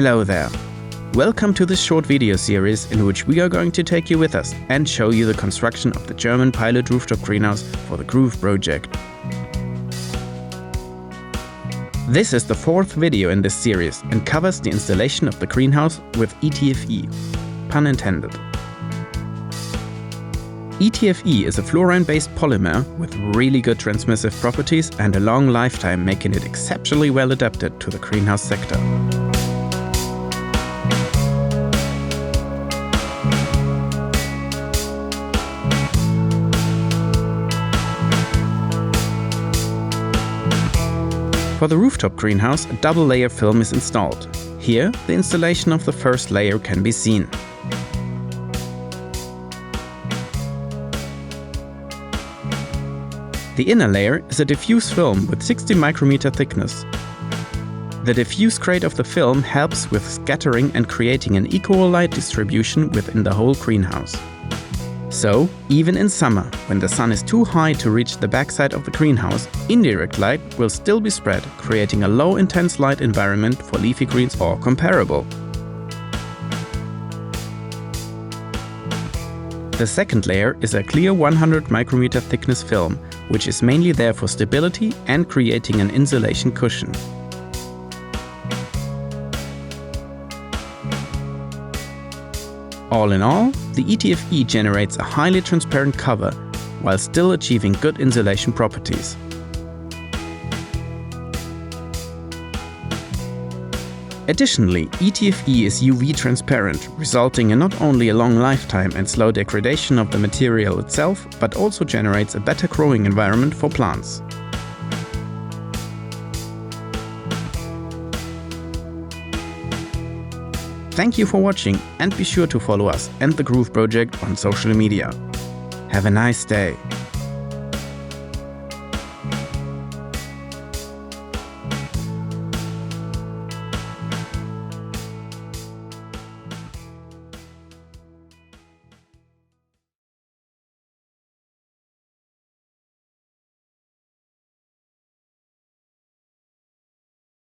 Hello there! Welcome to this short video series in which we are going to take you with us and show you the construction of the German pilot rooftop greenhouse for the Groove project. This is the fourth video in this series and covers the installation of the greenhouse with ETFE, pun intended. ETFE is a fluorine-based polymer with really good transmissive properties and a long lifetime, making it exceptionally well adapted to the greenhouse sector. For the rooftop greenhouse, a double-layer film is installed. Here, the installation of the first layer can be seen. The inner layer is a diffuse film with 60 micrometer thickness. The diffuse grade of the film helps with scattering and creating an equal light distribution within the whole greenhouse. So, even in summer, when the sun is too high to reach the backside of the greenhouse, indirect light will still be spread, creating a low-intense light environment for leafy greens or comparable. The second layer is a clear 100 micrometer thickness film, which is mainly there for stability and creating an insulation cushion. All in all, the ETFE generates a highly transparent cover while still achieving good insulation properties. Additionally, ETFE is UV transparent, resulting in not only a long lifetime and slow degradation of the material itself, but also generates a better growing environment for plants. Thank you for watching and be sure to follow us and the Groove project on social media. Have a nice day!